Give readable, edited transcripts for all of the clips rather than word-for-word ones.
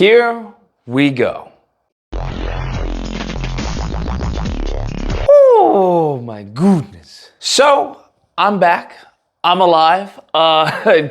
Here we go. Oh my goodness. So I'm back. I'm alive.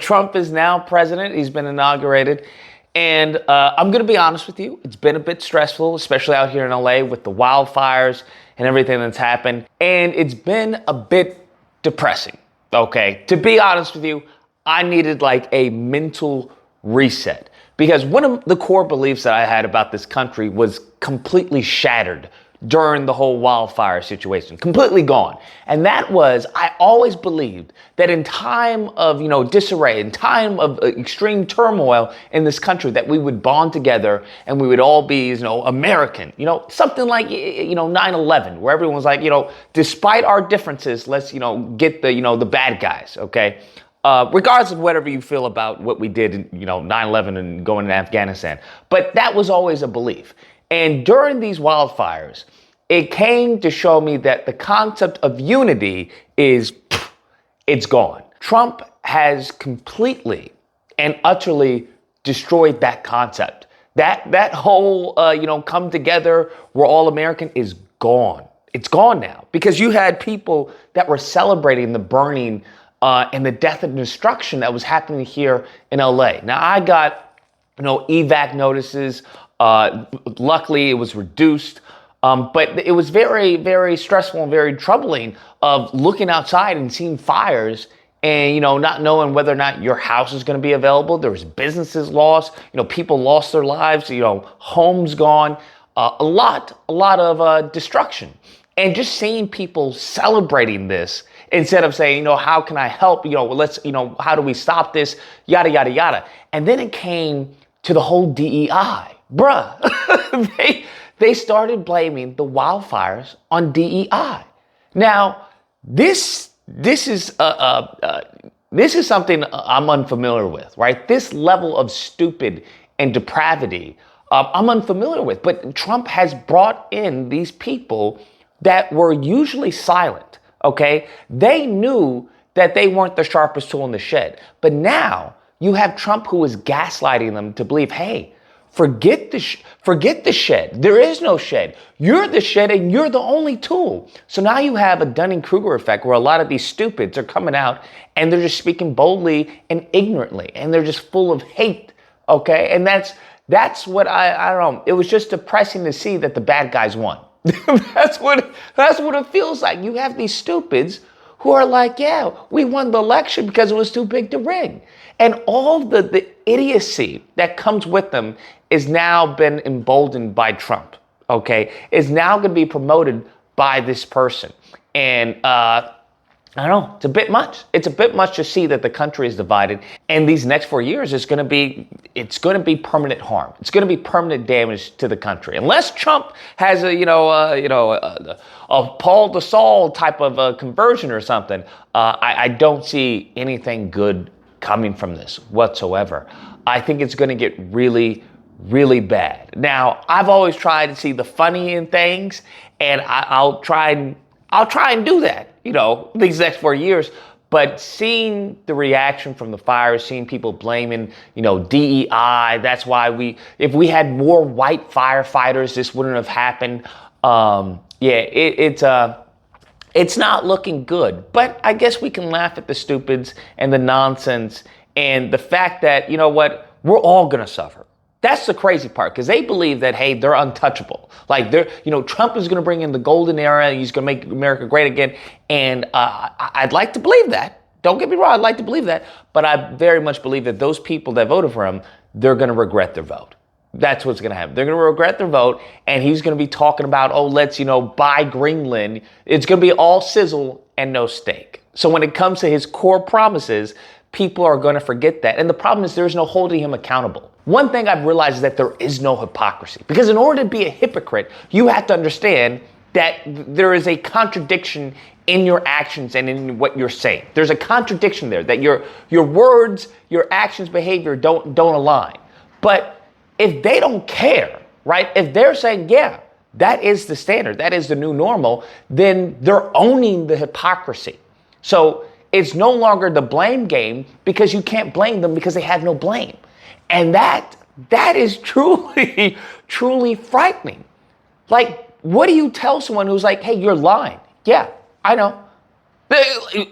Trump is now president. He's been inaugurated. And I'm going to be honest with you. It's been a bit stressful, especially out here in LA with the wildfires and everything that's happened. And it's been a bit depressing. Okay. To be honest with you, I needed like a mental reset because one of the core beliefs that I had about this country was completely shattered during the whole wildfire situation, completely gone. And that was, I always believed that in time of, disarray, in time of extreme turmoil in this country, that we would bond together and we would all be, American, something like, 9/11, where everyone's like, despite our differences, let's, get the bad guys, okay? Regardless of whatever you feel about what we did in, 9/11 and going to Afghanistan. But that was always a belief. And during these wildfires, it came to show me that the concept of unity it's gone. Trump has completely and utterly destroyed that concept. That whole, come together, we're all American is gone. It's gone now because you had people that were celebrating the burning and the death and destruction that was happening here in LA. Now, I got, evac notices. Luckily, it was reduced, but it was very, very stressful and very troubling of looking outside and seeing fires and, not knowing whether or not your house is going to be available. There was businesses lost, people lost their lives, homes gone, a lot of destruction. And just seeing people celebrating this instead of saying, how can I help? Let's, how do we stop this? Yada, yada, yada. And then it came to the whole DEI. Bruh, they started blaming the wildfires on DEI. Now, this is something I'm unfamiliar with, right? This level of stupid and depravity, I'm unfamiliar with. But Trump has brought in these people that were usually silent. Okay, they knew that they weren't the sharpest tool in the shed, but now you have Trump who is gaslighting them to believe, hey. Forget the shed. There is no shed. You're the shed and you're the only tool. So now you have a Dunning-Kruger effect where a lot of these stupids are coming out and they're just speaking boldly and ignorantly and they're just full of hate. Okay. And that's what I don't know. It was just depressing to see that the bad guys won. That's what it feels like. You have these stupids who are like, yeah, we won the election because it was too big to rig. And all the idiocy that comes with them is now been emboldened by Trump, okay? Is now going to be promoted by this person. And I don't know, it's a bit much. It's a bit much to see that the country is divided. And these next 4 years it's going to be permanent harm. It's going to be permanent damage to the country. Unless Trump has a Paul to Saul type of conversion or something, I don't see anything good coming from this whatsoever. I think it's going to get really, really bad. Now, I've always tried to see the funny in things, and I'll try and do that, these next 4 years. But seeing the reaction from the fires, seeing people blaming, DEI, that's why if we had more white firefighters, this wouldn't have happened. It's not looking good, but I guess we can laugh at the stupids and the nonsense and the fact that, we're all going to suffer. That's the crazy part because they believe that, hey, they're untouchable. Like Trump is going to bring in the golden era and he's going to make America great again. And I'd like to believe that. Don't get me wrong. I'd like to believe that. But I very much believe that those people that voted for him, they're going to regret their vote. That's what's going to happen. They're going to regret their vote, and he's going to be talking about, let's, buy Greenland. It's going to be all sizzle and no steak. So when it comes to his core promises, people are going to forget that. And the problem is there's no holding him accountable. One thing I've realized is that there is no hypocrisy. Because in order to be a hypocrite, you have to understand that there is a contradiction in your actions and in what you're saying. There's a contradiction there, that your words, your actions, behavior don't align. But if they don't care, right? If they're saying, yeah, that is the standard, that is the new normal, then they're owning the hypocrisy. So it's no longer the blame game because you can't blame them because they have no blame. And that That is truly, truly frightening. Like, what do you tell someone who's like, hey, you're lying? Yeah, I know.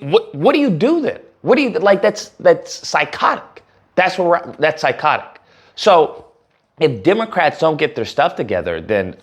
What do you do then? What do you, like, that's psychotic. That's psychotic. So if Democrats don't get their stuff together, then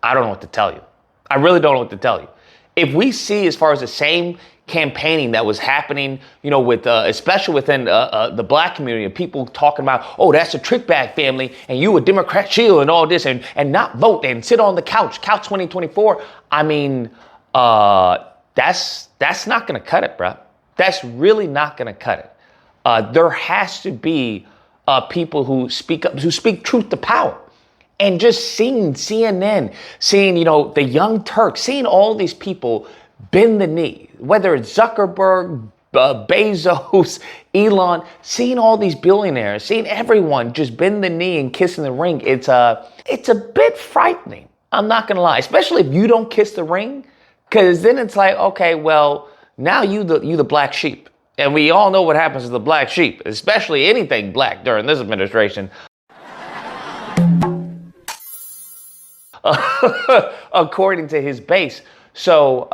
I don't know what to tell you. I really don't know what to tell you. If we see, as far as the same campaigning that was happening, with especially within the black community, and people talking about, oh, that's a trick bag family, and you a Democrat shield and all this, and not vote and sit on the couch 2024. I mean, that's not going to cut it, bro. That's really not going to cut it. There has to be people who speak up, who speak truth to power. And just seeing CNN, seeing, the Young Turks, seeing all these people bend the knee, whether it's Zuckerberg, Bezos, Elon, seeing all these billionaires, seeing everyone just bend the knee and kissing the ring, it's a bit frightening. I'm not going to lie, especially if you don't kiss the ring, because then it's like, okay, well, now you the black sheep. And we all know what happens to the black sheep, especially anything black during this administration. According to his base. So,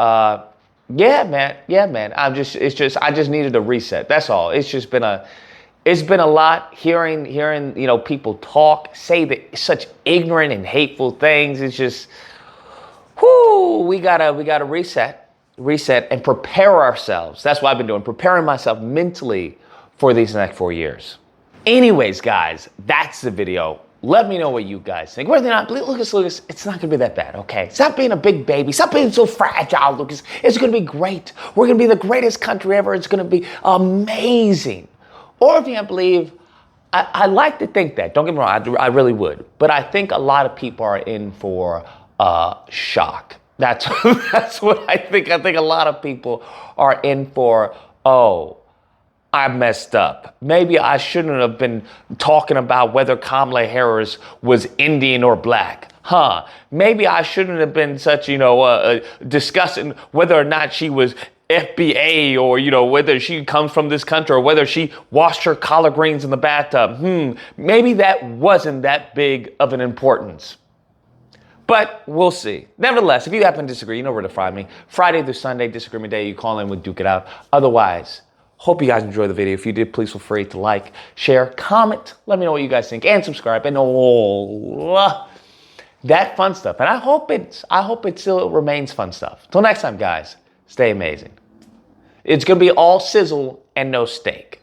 yeah, man. I just needed a reset. That's all. It's been a lot hearing, people talk, say such ignorant and hateful things. It's just, we gotta reset and prepare ourselves. That's what I've been doing, preparing myself mentally for these next 4 years. Anyways, guys, that's the video. Let me know what you guys think. Whether or not, Lucas, it's not going to be that bad, okay? Stop being a big baby. Stop being so fragile, Lucas. It's going to be great. We're going to be the greatest country ever. It's going to be amazing. Or if you can't believe, I like to think that. Don't get me wrong, I really would. But I think a lot of people are in for shock. That's what I think. I think a lot of people are in for, I messed up. Maybe I shouldn't have been talking about whether Kamala Harris was Indian or black. Maybe I shouldn't have been such, discussing whether or not she was FBA or, whether she comes from this country or whether she washed her collard greens in the bathtub. Maybe that wasn't that big of an importance. But we'll see. Nevertheless, if you happen to disagree, you know where to find me. Friday through Sunday, disagreement day, you call in, we duke it out. Otherwise, hope you guys enjoyed the video. If you did, please feel free to like, share, comment. Let me know what you guys think, and subscribe, and all that fun stuff. And I hope it still remains fun stuff. Till next time, guys, stay amazing. It's going to be all sizzle and no steak.